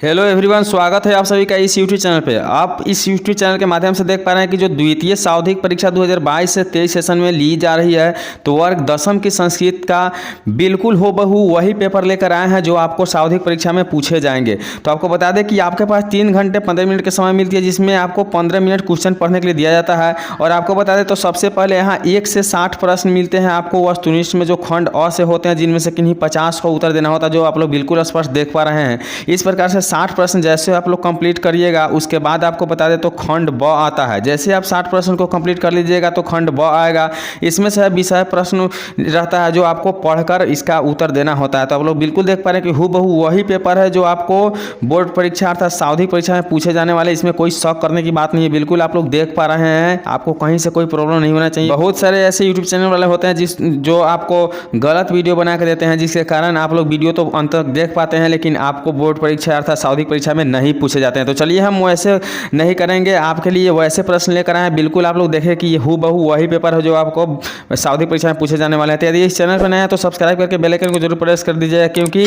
Hello everyone, स्वागत है आप सभी का इस यूट्यूब चैनल पे। आप इस यूट्यूब चैनल के माध्यम से देख पा रहे हैं कि जो द्वितीय सावधिक परीक्षा 2022 से 23 सेशन में ली जा रही है, तो वर्ग दसम की संस्कृत का बिल्कुल हूबहू वही पेपर लेकर आए हैं जो आपको सावधिक परीक्षा में पूछे जाएंगे। तो आपको बता दें कि आपके पास 3 घंटे 15 मिनट के समय मिलती है, जिसमें आपको 15 मिनट क्वेश्चन पढ़ने के लिए दिया जाता है। और आपको बता दें तो सबसे पहले यहाँ 1 से 60 प्रश्न मिलते हैं आपको वस्तुनिष्ठ में, जो खंड अ से होते हैं, जिनमें से किन्हीं 50 को उत्तर देना होता है, जो आप लोग बिल्कुल स्पष्ट देख पा रहे हैं। इस प्रकार से 60 प्रश्न जैसे आप लोग कंप्लीट करिएगा, उसके बाद आपको बता दें तो खंड ब आता है। जैसे आप 60 प्रश्न को कंप्लीट कर लीजिएगा तो खंड ब आएगा। इसमें से विषय प्रश्न रहता है जो आपको पढ़कर इसका उत्तर देना होता है। तो आप लोग बिल्कुल देख पा रहे हैं कि हूबहू वही पेपर है जो आपको बोर्ड परीक्षा अर्थात सावधिक परीक्षा में पूछे जाने वाले। इसमें कोई शक करने की बात नहीं है, बिल्कुल आप लोग देख पा रहे हैं। आपको कहीं से कोई प्रॉब्लम नहीं होना चाहिए। बहुत सारे ऐसे यूट्यूब चैनल वाले होते हैं जो आपको गलत वीडियो बना के देते हैं, जिसके कारण आप लोग वीडियो तो अंत तक देख पाते हैं, लेकिन आपको बोर्ड परीक्षा अर्थात सावधिक परीक्षा में नहीं पूछे जाते हैं। तो चलिए हम वैसे नहीं करेंगे, आपके लिए वैसे प्रश्न लेकर आए हैं। बिल्कुल आप लोग देखें कि ये हूबहू वही पेपर है जो आपको सावधिक परीक्षा में पूछे जाने वाले हैं। तो यदि इस चैनल पर नया है तो सब्सक्राइब करके बेल आइकन को जरूर प्रेस कर दीजिए, क्योंकि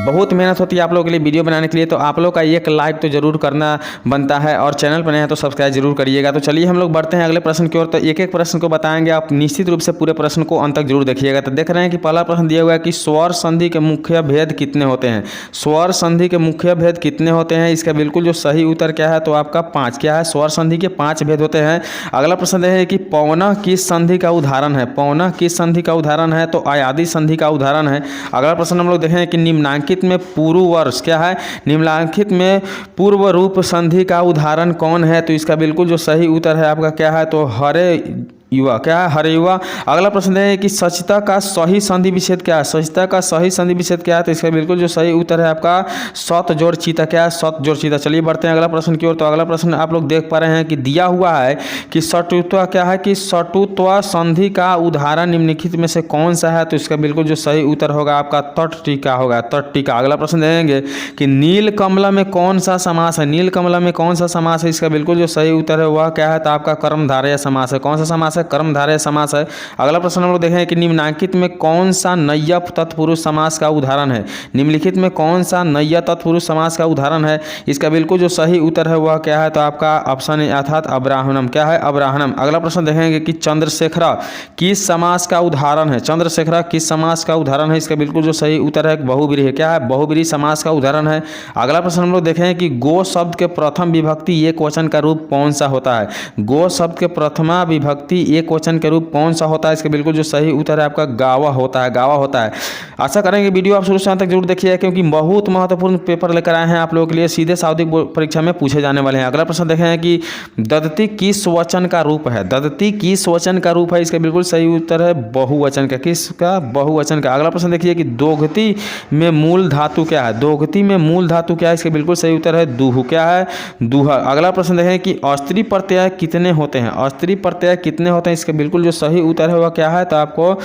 बहुत मेहनत होती है आप लोगों के लिए वीडियो बनाने के लिए। तो आप लोग का एक लाइक तो जरूर करना बनता है, और चैनल पर नया है तो सब्सक्राइब जरूर करिएगा। तो चलिए हम लोग बढ़ते हैं अगले प्रश्न की ओर। तो एक एक प्रश्न को बताएंगे, आप निश्चित रूप से पूरे प्रश्न को अंत तक जरूर देखिएगा। तो देख रहे हैं कि पहला प्रश्न दिया हुआ है कि स्वर संधि के मुख्य भेद कितने होते हैं। स्वर संधि के मुख्य भेद कितने होते हैं, इसका बिल्कुल जो सही उत्तर क्या है, तो आपका 5। क्या है, स्वर संधि के 5 भेद होते हैं। अगला प्रश्न है कि पौनः किस संधि का उदाहरण है। पौनः किस संधि का उदाहरण है, तो अयादि संधि का उदाहरण है। अगला प्रश्न हम लोग देखें कि निम्नांकित में पूर्व वर्ष क्या है, निम्नांकित में पूर्व रूप संधि का उदाहरण कौन है। तो इसका बिल्कुल जो सही उत्तर है आपका क्या है, तो हरे युवा। क्या है, हरे युवा। अगला प्रश्न है कि सचिता का सही संधि विच्छेद क्या है। सचिता का सही संधि विच्छेद क्या है, तो इसका बिल्कुल जो सही उत्तर है आपका सत जोड़ चीता। क्या है, सत जोड़ चीता। चलिए बढ़ते हैं अगला प्रश्न की ओर। तो अगला प्रश्न आप लोग देख पा रहे हैं कि दिया हुआ है कि सटुत्व क्या है, कि सटुत्व संधि का उदाहरण निम्नलिखित में से कौन सा है। तो इसका बिल्कुल जो सही उत्तर होगा आपका तट टीका होगा, तट टीका। अगला प्रश्न देंगे कि नील कमला में कौन सा समास है। नील कमला में कौन सा समास है, इसका बिल्कुल जो सही उत्तर है वह क्या है, तो आपका कर्मधारय समास है। कौन सा समास, कर्मधारय समास है। अगला प्रश्न हम लोग देखें कि निम्नलिखित में कौन सा नय्य तत्पुरुष समास का उदाहरण है। निम्नलिखित में कौन सा नय्य तत्पुरुष समास का उदाहरण है, इसका बिल्कुल जो सही उत्तर है वह क्या है, तो आपका ऑप्शन ए अर्थात अब्राह्मणम। क्या है, अब्राह्मणम। अगला प्रश्न देखेंगे कि चंद्रशेखरा किस समास का उदाहरण है। चंद्रशेखरा किस समास का उदाहरण है, इसका बिल्कुल जो सही उत्तर है बहुब्रीहि। क्या है, बहुब्रीहि समास का उदाहरण है। अगला प्रश्न हम लोग देखें कि गो शब्द के प्रथम विभक्ति एक वचन का रूप कौन सा होता है। गो शब्द के प्रथमा विभक्ति एक वचन के रूप कौन सा होता है, इसका बिल्कुल जो सही उत्तर है आपका गावा होता है, गावा होता है। आशा करेंगे वीडियो आप शुरू से अंत तक जरूर देखिए, क्योंकि बहुत महत्वपूर्ण पेपर लेकर आए हैं आप लोगों के लिए, सीधे सावधिक परीक्षा में पूछे जाने वाले हैं। अगला प्रश्न देखें कि ददती किस वचन का रूप है। ददती किस वचन का रूप है, इसका बिल्कुल सही उत्तर है बहुवचन का। किसका, बहुवचन का। अगला प्रश्न देखिए कि दोगती में मूल धातु क्या है। दोगती में मूल धातु क्या है, इसका बिल्कुल सही उत्तर है दूह। क्या है, दूह। अगला प्रश्न देखें कि अस्त्री प्रत्यय कितने होते हैं। अस्त्री प्रत्यय कितने होते हैं, इसका बिल्कुल जो सही उत्तर है वह क्या है, तो आपको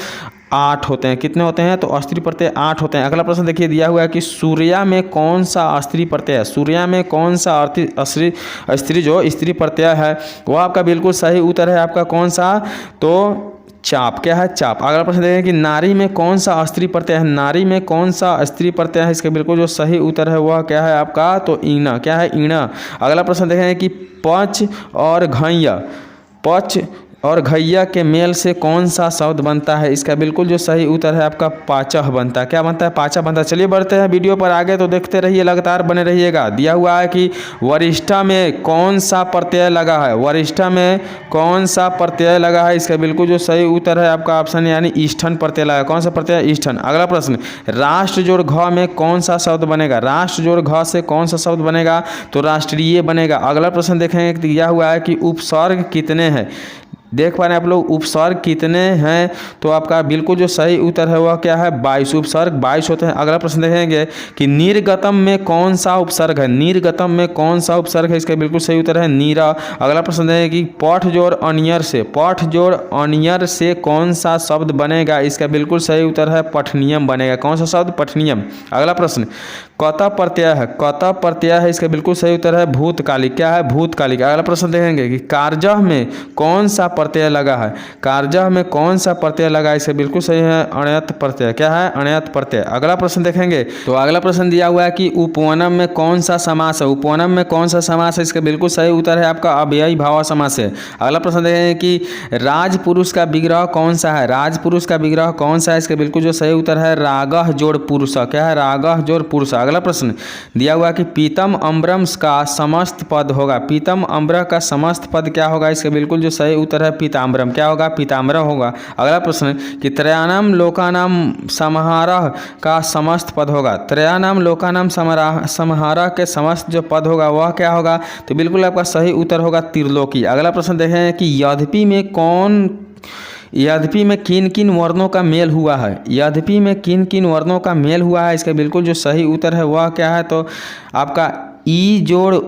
8 होते हैं। कितने होते हैं, तो अस्त्री प्रत्यय 8 होते हैं। अगला प्रश्न देखिए दिया हुआ है कि सूर्या में कौन सा अस्त्री प्रत्यय है। सूर्या में कौन सा अस्त्री जो स्त्री प्रत्यय है वह आपका बिल्कुल सही उत्तर है आपका कौन सा, तो चाप। क्या है, चाप। अगला प्रश्न देखें कि नारी में कौन सा अस्त्री प्रत्यय है। नारी में कौन सा अस्त्री प्रत्यय है, इसका बिल्कुल जो सही उत्तर है वह क्या है आपका, तो ईना। क्या है, ईना। अगला प्रश्न देखें कि पच और घैया, पच और घैया के मेल से कौन सा शब्द बनता है, इसका बिल्कुल जो सही उत्तर है आपका पाचह बनता है। क्या बनता है, पाचह बनता है। चलिए बढ़ते हैं वीडियो पर आगे, तो देखते रहिए, लगातार बने रहिएगा। दिया हुआ है कि वरिष्ठा में कौन सा प्रत्यय लगा है। वरिष्ठा में कौन सा प्रत्यय लगा है, इसका बिल्कुल जो सही उत्तर है आपका ऑप्शन यानी ईष्ठन प्रत्यय लगा। कौन सा प्रत्यय, ईष्ठन। अगला प्रश्न राष्ट्र जोड़ घ में कौन सा शब्द बनेगा। राष्ट्र जोड़ घ से कौन सा शब्द बनेगा, तो राष्ट्रीय बनेगा। अगला प्रश्न देखेंगे, दिया हुआ है कि उपसर्ग कितने हैं। देख पा रहे हैं आप लोग उपसर्ग कितने हैं, तो आपका बिल्कुल जो सही उत्तर है वह क्या है, 22। उपसर्ग 22 होते हैं। अगला प्रश्न देखेंगे कि निर्गतम में कौन सा उपसर्ग है। निर्गतम में कौन सा उपसर्ग है, इसका बिल्कुल सही उत्तर है नीरा। अगला प्रश्न देखेंगे कि पठ जोड़ अनियर से, पठ जोड़ अनियर से कौन सा शब्द बनेगा, इसका बिल्कुल सही उत्तर है पठनियम बनेगा। कौन सा शब्द, पठनियम। अगला प्रश्न कत प्रत्यय है, कत प्रत्यय है, इसका बिल्कुल सही उत्तर है भूतकालिक। क्या है? भूतकालिक। अगला प्रश्न देखेंगे कि कारजह में कौन सा प्रत्यय लगा है, कारजह में कौन सा प्रत्यय लगा है, इसका बिल्कुल सही है अण्यत प्रत्यय। क्या है? अण्यत प्रत्यय। अगला प्रश्न देखेंगे तो अगला प्रश्न दिया हुआ है कि उपवनम में कौन सा समास है, उपवनम में कौन सा समास है, इसका बिल्कुल सही उत्तर है आपका अव्ययी भाव समास है। अगला प्रश्न देखेंगे कि राजपुरुष का विग्रह कौन सा है, राजपुरुष का विग्रह कौन सा है, इसका बिल्कुल जो सही उत्तर है रागह जोड़ पुरुष। क्या है? रागह जोड़ पुरुष। अगला प्रश्न दिया हुआ कि पीतम अम्बरम का समस्त पद होगा, पीतम अम्बर का समस्त पद क्या होगा, इसका बिल्कुल जो सही उत्तर है पीताम्बरम। क्या होगा? पीताम्बरम होगा। अगला प्रश्न कि त्रयाणाम लोकानाम समाहारः का समस्त पद होगा, त्रयाणाम लोकानाम समाहारः के समस्त जो पद होगा वह क्या होगा, तो बिल्कुल आपका सही उत्तर होगा त्रिलोकी। अगला प्रश्न देखें कि यद्यपि में किन किन वर्णों का मेल हुआ है, यद्यपि में किन किन वर्णों का मेल हुआ है, इसका बिल्कुल जो सही उत्तर है वह क्या है, तो आपका ई जोड़ अ।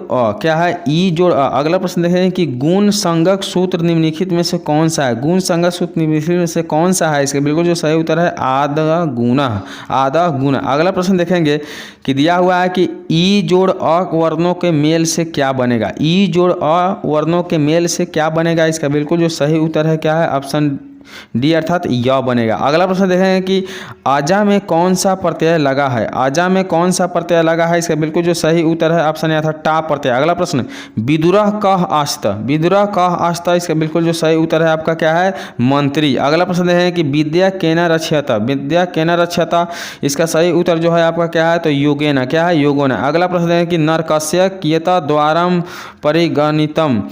क्या है? ई जोड़ अ। अगला प्रश्न देखें कि गुण संगक सूत्र निम्नलिखित में से कौन सा है, गुण संगक सूत्र निम्नलिखित में से कौन सा है, इसका बिल्कुल जो सही उत्तर है आदः गुणः, आदः गुण। अगला प्रश्न देखेंगे कि दिया हुआ है कि ई जोड़ अ वर्णों के मेल से क्या बनेगा, ई जोड़ अ वर्णों के मेल से क्या बनेगा, इसका बिल्कुल जो सही उत्तर है क्या है, ऑप्शन डी अर्थात य बनेगा। अगला प्रश्न देखेंगे कि आजा में कौन सा प्रत्यय लगा है, आजा में कौन सा प्रत्यय लगा है, इसका बिल्कुल जो सही उत्तर है ऑप्शन ए अर्थात टा प्रत्यय। अगला प्रश्न विदुरः कः आस्त, विदुरः कः आस्त, इसका बिल्कुल जो सही उत्तर है आपका क्या है मंत्री। अगला प्रश्न देखेंगे कि विद्या केन रक्ष्यत, विद्या केन रक्ष्यत, इसका सही उत्तर जो है आपका क्या है, तो योगेन। क्या है? योगेन। अगला प्रश्न देखेंगे कि नरकस्य कियतद्वारं परिगणितम,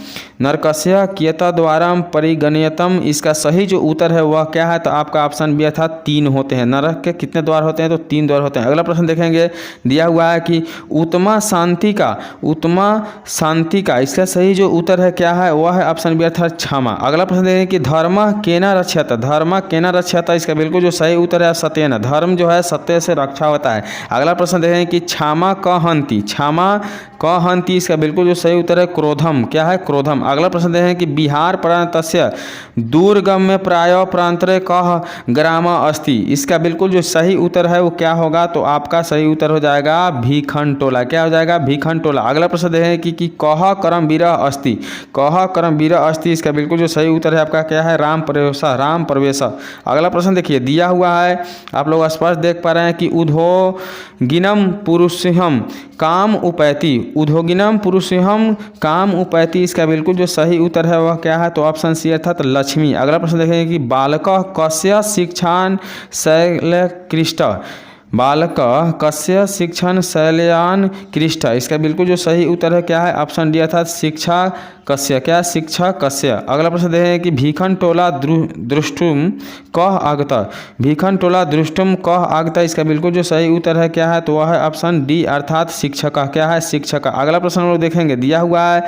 नरकस्य कियतद्वारं परिगणितम, इसका सही जो उत्तर है वह क्या है, तो आपका ऑप्शन बी अर्थात 3 होते हैं। नरक के कितने द्वार होते हैं, तो 3 द्वार होते हैं। अगला प्रश्न देखेंगे दिया हुआ है कि उत्तमा शांति का, उत्तमा शांति का, इसका सही जो उत्तर है क्या है, वह है ऑप्शन बी अर्थात क्षमा। अगला प्रश्न देखेंगे कि धर्म केना रक्षता, धर्म केना रक्षता, इसका बिल्कुल जो सही उत्तर है सत्येन, धर्म जो है सत्य से रक्षा होता है। अगला प्रश्न देखेंगे कि क्षमा क हंति, क्षमा क हंति, इसका बिल्कुल जो सही उत्तर है क्रोधम। क्या है? क्रोधम। अगला प्रश्न देखेंगे कि बिहार प्रांतस्य दूरगम में प्राय प्रांतरे कह ग्राम अस्ति, इसका बिल्कुल जो सही उत्तर है वो क्या होगा, तो आपका सही उत्तर हो जाएगा भीखंटोला। क्या हो जाएगा? भीखंटोला। अगला प्रश्न देखेंगे कि कह करम वीर अस्ति, कह करम वीर अस्ति, इसका बिल्कुल जो सही उत्तर है आपका क्या है राम प्रवेश, राम प्रवेश। अगला प्रश्न देखिए दिया हुआ है, आप लोग स्पष्ट देख पा रहे हैं कि उद्योगिनम पुरुषम काम उपैति, उद्योगिनम पुरुषम काम उपैति, इसका बिल्कुल जो सही उत्तर है वह क्या है, तो ऑप्शन सी अर्थात लक्ष्मी। अगला प्रश्न देखेंगे कि बालक कस्य शिक्षान शैलकृष्ट, बालक कस्य शिक्षण शैलयान कृष्ट, इसका बिल्कुल जो सही उत्तर है क्या है, ऑप्शन डी अर्थात शिक्षा कस्य। क्या? शिक्षा कस्य। अगला प्रश्न देखें कि भीखन टोला दृष्टुम कह आगता, भीखन टोला दृष्टुम कह आगता, इसका बिल्कुल जो सही उत्तर है क्या है, तो वह है ऑप्शन डी अर्थात शिक्षक। क्या है? शिक्षक। अगला प्रश्न हम लोग देखेंगे दिया हुआ है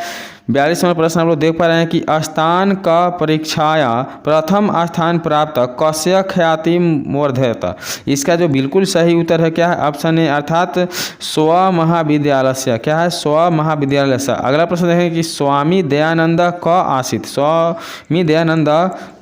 42 नंबर प्रश्न हम लोग देख पा रहे हैं कि स्थान का परीक्षाया प्रथम स्थान प्राप्त कस्य ख्याति वर्धयत, इसका जो बिल्कुल सही उत्तर है क्या है, ऑप्शन ए अर्थात स्व महाविद्यालय से। क्या है? स्व महाविद्यालय से। अगला प्रश्न देखें कि स्वामी दयानंद क आसित, स्वामी दयानंद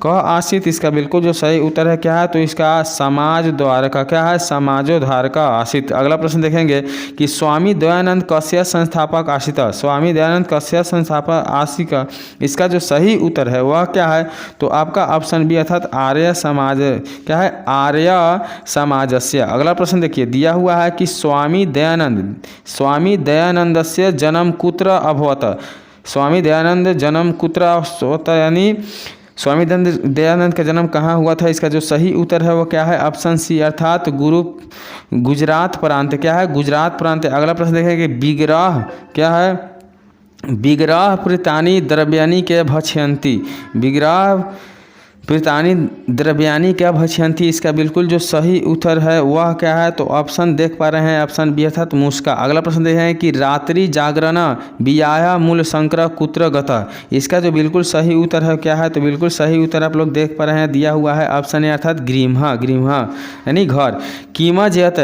क आसित, इसका बिल्कुल जो सही उत्तर है क्या है, तो इसका समाज द्वार का। क्या है? समाजोद्धार का आसित। अगला प्रश्न देखेंगे कि स्वामी दयानंद कस्य संस्थापक आसित, स्वामी दयानंद कस्य संस्थापक आशिक, इसका जो सही उत्तर है वह क्या है, तो आपका ऑप्शन बी अर्थात आर्य समाज। क्या है? आर्य समाजस्य। अगला प्रश्न देखिए दिया हुआ है कि स्वामी दयानंद से जन्म कुत्र अभवत, स्वामी दयानंद जन्म कुत्र अभवत, यानी स्वामी दयानंद का जन्म कहाँ हुआ था, इसका जो सही उत्तर है वो क्या है, ऑप्शन सी अर्थात गुजरात प्रांत। क्या है? गुजरात प्रांत। अगला प्रश्न देखेंगे विग्रह, क्या है, विग्रह प्रीतानि द्रव्यानि के भक्षयन्ति, विग्रह प्रीतानि द्रव्यानि क्या भक्षयन्ति, इसका बिल्कुल जो सही उत्तर है वह क्या है, तो ऑप्शन देख पा रहे हैं ऑप्शन बी अर्थात मुस्का। अगला प्रश्न देखें हैं कि रात्रि जागरण वियाय मूल शंकर कुत्र गता, इसका जो बिल्कुल सही उत्तर है क्या है, तो बिल्कुल सही उत्तर आप लोग देख पा रहे हैं दिया हुआ है ऑप्शन ए अर्थात गृह, यानी घर। कीमा जयत,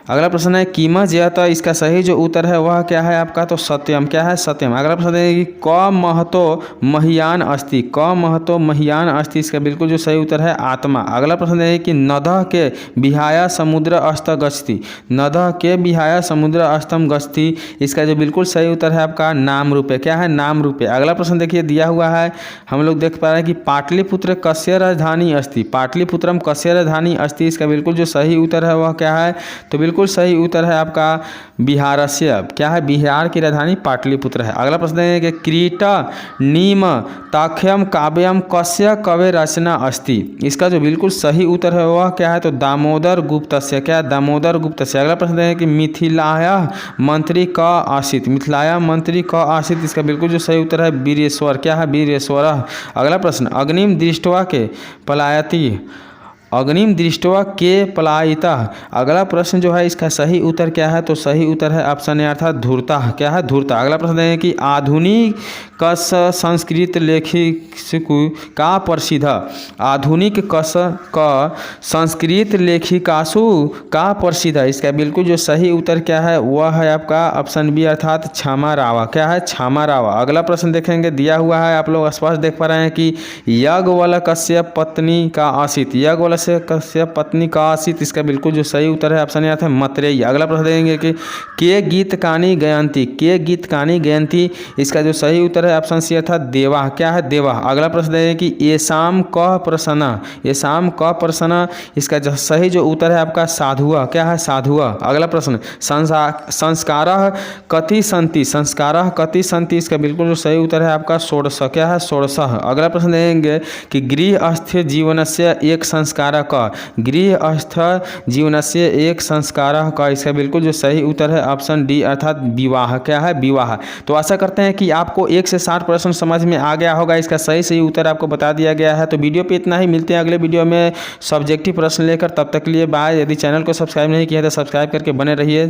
अगला प्रश्न है किमज्यत, इसका सही जो उत्तर है वह क्या है आपका, तो सत्यम। क्या है, सत्यम। अगला प्रश्न है कि क महतो महियान अस्ति, क महतो महियान अस्ति, इसका बिल्कुल जो सही उत्तर है आत्मा। अगला प्रश्न है कि नदः के विहाय समुद्र अस्त गच्छति, नदः के विहाय समुद्र अस्तम गच्छति, इसका जो बिल्कुल सही उत्तर है आपका नाम रूपे। क्या है, नाम रूपे। अगला प्रश्न देखिए दिया हुआ है, हम लोग देख पा रहे हैं कि पाटलिपुत्र कस्य राजधानी अस्ति, पाटलिपुत्रम कस्य राजधानी अस्ति, इसका बिल्कुल जो सही उत्तर है वह क्या है, तो बिल्कुल सही उत्तर है आपका बिहारस्य। क्या है, बिहार की राजधानी पाटलिपुत्र है। अगला प्रश्न है कि क्रीट नीम ताख्यम काव्यम कस्य कवे रचना अस्ति, इसका जो बिल्कुल सही उत्तर है वह क्या है, तो दामोदर गुप्तस्य। क्या, दामोदर गुप्तस्य। अगला प्रश्न है कि मिथिलाया मंत्री क आसीत, मिथिलाया मंत्री क आसीत, इसका बिल्कुल जो सही उत्तर है वीरेश्वर। क्या है, वीरेश्वर। अगला प्रश्न अग्निम दृष्ट्वा के पलायति, अग्निम दृष्ट्वा के पलायिता, अगला प्रश्न जो है इसका सही उत्तर क्या है, तो सही उत्तर है ऑप्शन ए अर्थात धूर्ता। क्या है, धूर्ता। अगला प्रश्न है कि आधुनिक कस संस्कृत लेखिकु का प्रसिद्ध, आधुनिक कस क संस्कृत लेखिकासु का प्रसिद्ध, इसका बिल्कुल जो सही उत्तर क्या है वह है आपका ऑप्शन बी अर्थात क्षमा रावा। क्या है, क्षमा रावा। अगला प्रश्न देखेंगे दिया हुआ है, आप लोग स्पष्ट देख पा रहे हैं कि याज्ञवल्क्य पत्नी का आसित, याज्ञवल्क्य कश्यप पत्नी का आसित, इसका बिल्कुल जो सही उत्तर है ऑप्शन ए है मतरेय। अगला प्रश्न देंगे कि के गीत कानी गयंती, के गीत कानी गयंती, इसका जो सही उत्तर है ऑप्शन सी अर्थात देवा। क्या है, देवा। अगला प्रश्न देंगे कि ये शाम कह प्रसन्न, ये शाम कह प्रसन्न, इसका जो सही जो उत्तर है आपका साधुआ। क्या है, साधुआ। अगला प्रश्न संस्कारः कति सन्ति, संस्कारः कति सन्ति, इसका बिल्कुल जो सही उत्तर है आपका षोडश। क्या है, षोडश। अगला प्रश्न देंगे कि गृहस्थ जीवनस्य एक संस्कार का, गृहस्थ जीवनस्य एक संस्कारः का, इसका बिल्कुल जो सही उत्तर है ऑप्शन डी अर्थात विवाह। क्या है, विवाह। तो आशा करते हैं कि आपको 1 से 60 प्रश्न समझ में आ गया होगा, इसका सही उत्तर आपको बता दिया गया है। तो वीडियो पे इतना ही, मिलते हैं अगले वीडियो में सब्जेक्टिव प्रश्न लेकर। तब तक के लिए बाय। यदि चैनल को सब्सक्राइब नहीं किया तो सब्सक्राइब करके बने रहिए।